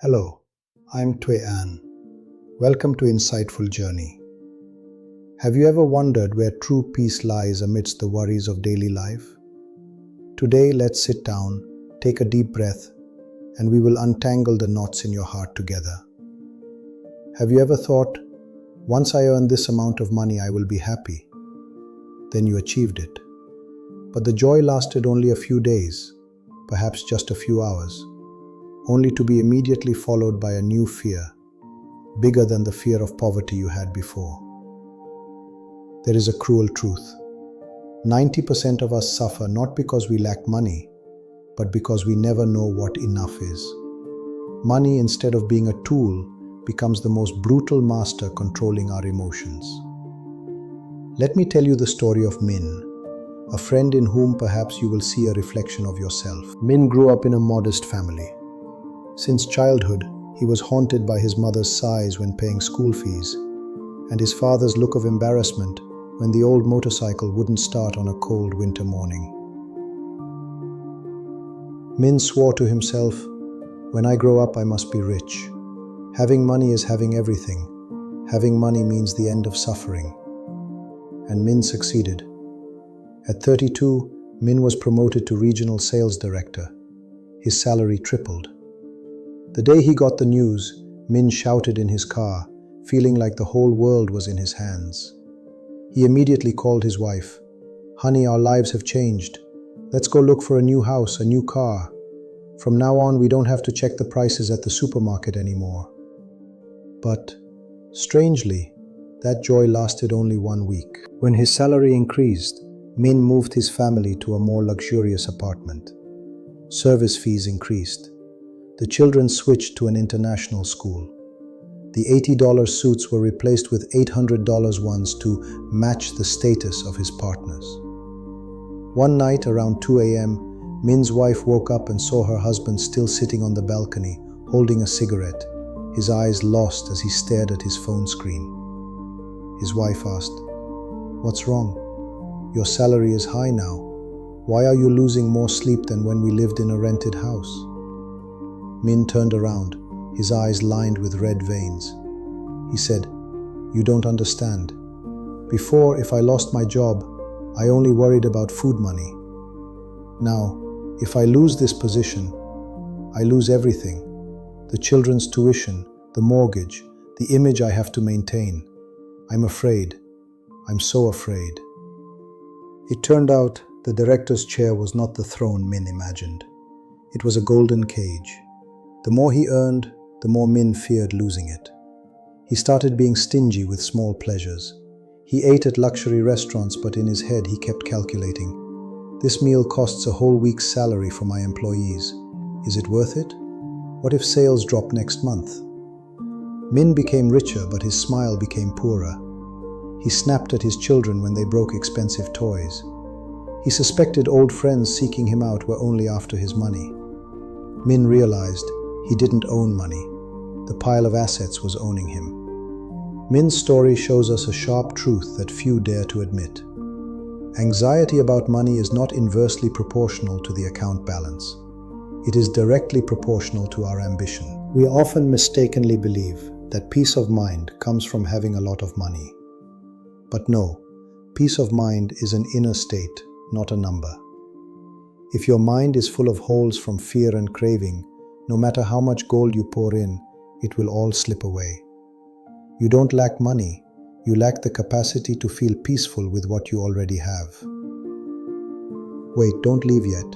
Hello, I'm Tuệ An. Welcome to Insightful Journey. Have you ever wondered where true peace lies amidst the worries of daily life? Today, let's sit down, take a deep breath, and we will untangle the knots in your heart together. Have you ever thought, once I earn this amount of money, I will be happy? Then you achieved it. But the joy lasted only a few days, perhaps just a few hours, only to be immediately followed by a new fear, bigger than the fear of poverty you had before. There is a cruel truth. 90% of us suffer not because we lack money, but because we never know what enough is. Money, instead of being a tool, becomes the most brutal master controlling our emotions. Let me tell you the story of Min, a friend in whom perhaps you will see a reflection of yourself. Min grew up in a modest family. Since childhood, he was haunted by his mother's sighs when paying school fees, and his father's look of embarrassment when the old motorcycle wouldn't start on a cold winter morning. Min swore to himself, "When I grow up, I must be rich. Having money is having everything. Having money means the end of suffering." And Min succeeded. At 32, Min was promoted to regional sales director. His salary tripled. The day he got the news, Min shouted in his car, feeling like the whole world was in his hands. He immediately called his wife. "Honey, our lives have changed. Let's go look for a new house, a new car. From now on, we don't have to check the prices at the supermarket anymore." But, strangely, that joy lasted only 1 week. When his salary increased, Min moved his family to a more luxurious apartment. Service fees increased. The children switched to an international school. The $80 suits were replaced with $800 ones to match the status of his partners. One night around 2 a.m., Min's wife woke up and saw her husband still sitting on the balcony, holding a cigarette, his eyes lost as he stared at his phone screen. His wife asked, "What's wrong? Your salary is high now. Why are you losing more sleep than when we lived in a rented house?" Min turned around, his eyes lined with red veins. He said, "You don't understand. Before, if I lost my job, I only worried about food money. Now, if I lose this position, I lose everything. The children's tuition, the mortgage, the image I have to maintain. I'm afraid. I'm so afraid." It turned out the director's chair was not the throne Min imagined. It was a golden cage. The more he earned, the more Min feared losing it. He started being stingy with small pleasures. He ate at luxury restaurants, but in his head he kept calculating, "This meal costs a whole week's salary for my employees. Is it worth it? What if sales drop next month?" Min became richer, but his smile became poorer. He snapped at his children when they broke expensive toys. He suspected old friends seeking him out were only after his money. Min realized he didn't own money. The pile of assets was owning him. Min's story shows us a sharp truth that few dare to admit. Anxiety about money is not inversely proportional to the account balance. It is directly proportional to our ambition. We often mistakenly believe that peace of mind comes from having a lot of money. But no, peace of mind is an inner state, not a number. If your mind is full of holes from fear and craving, no matter how much gold you pour in, it will all slip away. You don't lack money, you lack the capacity to feel peaceful with what you already have. Wait, don't leave yet.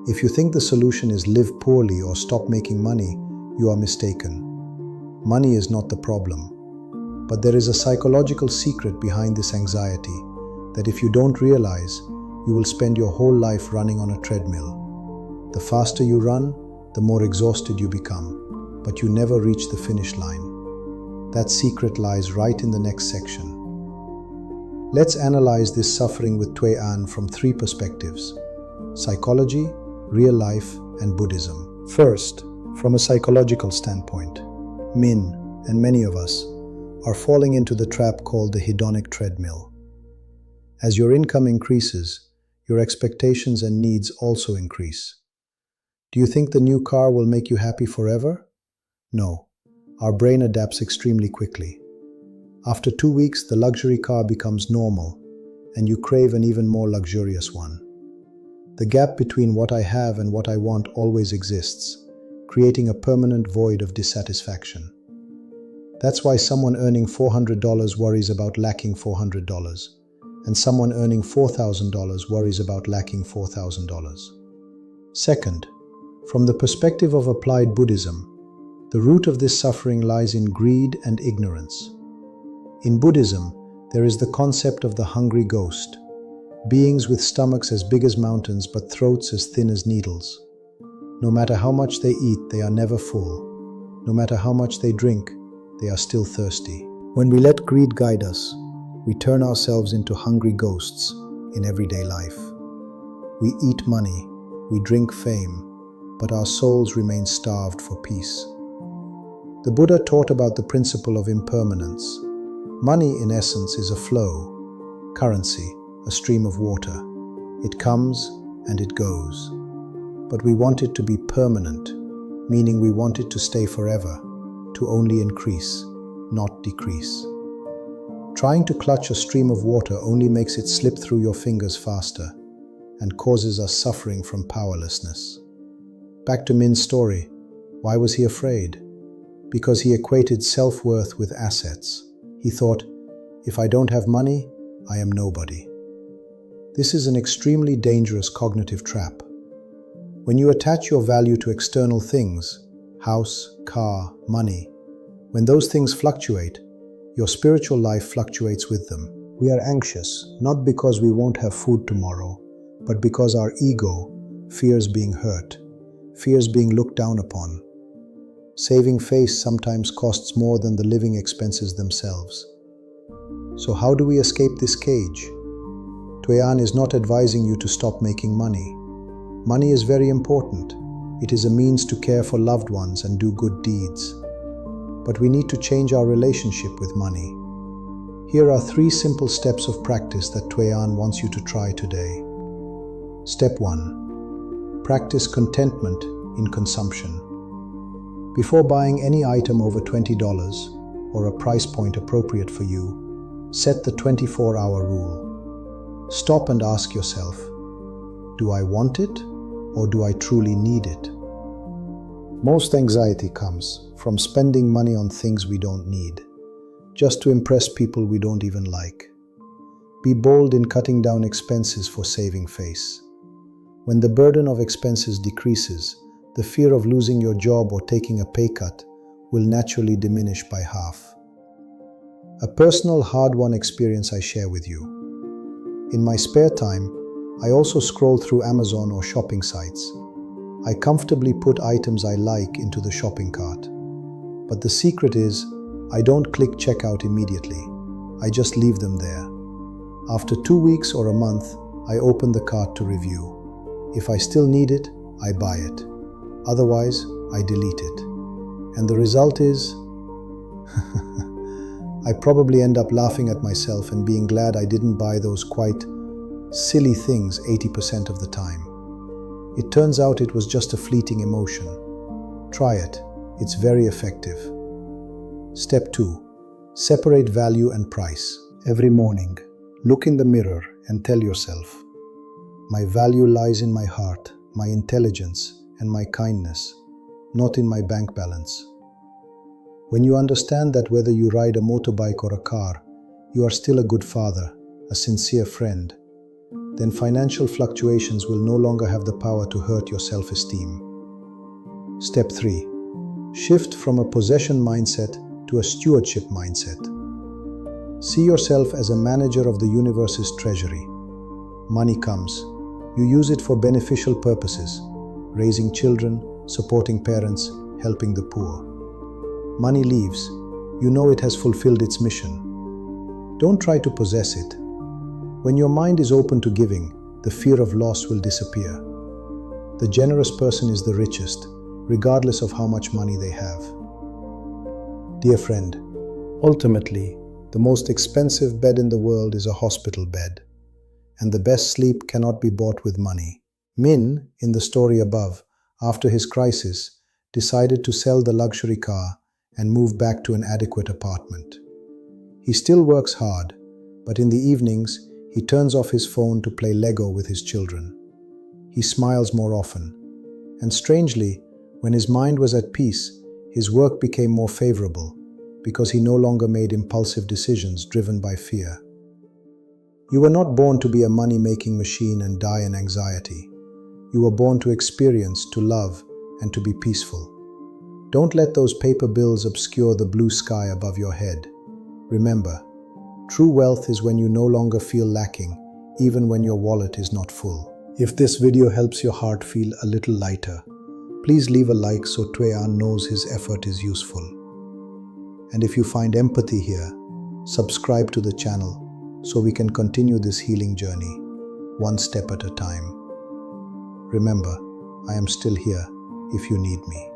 If you think the solution is live poorly or stop making money, you are mistaken. Money is not the problem. But there is a psychological secret behind this anxiety, that if you don't realize, you will spend your whole life running on a treadmill. The faster you run, the more exhausted you become, but you never reach the finish line. That secret lies right in the next section. Let's analyze this suffering with Tuệ An from 3 perspectives: psychology, real life, and Buddhism. First, from a psychological standpoint, Min, and many of us, are falling into the trap called the hedonic treadmill. As your income increases, your expectations and needs also increase. Do you think the new car will make you happy forever? No, our brain adapts extremely quickly. After 2 weeks, the luxury car becomes normal, and you crave an even more luxurious one. The gap between what I have and what I want always exists, creating a permanent void of dissatisfaction. That's why someone earning $400 worries about lacking $400, and someone earning $4,000 worries about lacking $4,000. Second, from the perspective of applied Buddhism, the root of this suffering lies in greed and ignorance. In Buddhism, there is the concept of the hungry ghost, beings with stomachs as big as mountains but throats as thin as needles. No matter how much they eat, they are never full. No matter how much they drink, they are still thirsty. When we let greed guide us, we turn ourselves into hungry ghosts in everyday life. We eat money, we drink fame, but our souls remain starved for peace. The Buddha taught about the principle of impermanence. Money, in essence, is a flow, currency, a stream of water. It comes and it goes. But we want it to be permanent, meaning we want it to stay forever, to only increase, not decrease. Trying to clutch a stream of water only makes it slip through your fingers faster and causes us suffering from powerlessness. Back to Min's story. Why was he afraid? Because he equated self-worth with assets. He thought, if I don't have money, I am nobody. This is an extremely dangerous cognitive trap. When you attach your value to external things, house, car, money, when those things fluctuate, your spiritual life fluctuates with them. We are anxious, not because we won't have food tomorrow, but because our ego fears being hurt, fears being looked down upon. Saving face sometimes costs more than the living expenses themselves. So how do we escape this cage? Tuệ An is not advising you to stop making money. Money is very important. It is a means to care for loved ones and do good deeds. But we need to change our relationship with money. Here are 3 simple steps of practice that Tuệ An wants you to try today. Step 1. Practice contentment in consumption. Before buying any item over $20 or a price point appropriate for you, set the 24-hour rule. Stop and ask yourself, do I want it or do I truly need it? Most anxiety comes from spending money on things we don't need, just to impress people we don't even like. Be bold in cutting down expenses for saving face. When the burden of expenses decreases, the fear of losing your job or taking a pay cut will naturally diminish by half. A personal hard-won experience I share with you. In my spare time, I also scroll through Amazon or shopping sites. I comfortably put items I like into the shopping cart. But the secret is, I don't click checkout immediately. I just leave them there. After 2 weeks or a month, I open the cart to review. If I still need it, I buy it. Otherwise, I delete it. And the result is, I probably end up laughing at myself and being glad I didn't buy those quite silly things 80% of the time. It turns out it was just a fleeting emotion. Try it. It's very effective. Step 2. Separate value and price. Every morning, look in the mirror and tell yourself, my value lies in my heart, my intelligence, and my kindness, not in my bank balance. When you understand that whether you ride a motorbike or a car, you are still a good father, a sincere friend, then financial fluctuations will no longer have the power to hurt your self-esteem. Step 3. Shift from a possession mindset to a stewardship mindset. See yourself as a manager of the universe's treasury. Money comes. You use it for beneficial purposes, raising children, supporting parents, helping the poor. Money leaves. You know it has fulfilled its mission. Don't try to possess it. When your mind is open to giving, the fear of loss will disappear. The generous person is the richest, regardless of how much money they have. Dear friend, ultimately, the most expensive bed in the world is a hospital bed, and the best sleep cannot be bought with money. Min, in the story above, after his crisis, decided to sell the luxury car and move back to an adequate apartment. He still works hard, but in the evenings, he turns off his phone to play Lego with his children. He smiles more often, and strangely, when his mind was at peace, his work became more favorable because he no longer made impulsive decisions driven by fear. You were not born to be a money-making machine and die in anxiety. You were born to experience, to love, and to be peaceful. Don't let those paper bills obscure the blue sky above your head. Remember, true wealth is when you no longer feel lacking, even when your wallet is not full. If this video helps your heart feel a little lighter, please leave a like so Tuệ An knows his effort is useful. And if you find empathy here, subscribe to the channel so we can continue this healing journey, one step at a time. Remember, I am still here if you need me.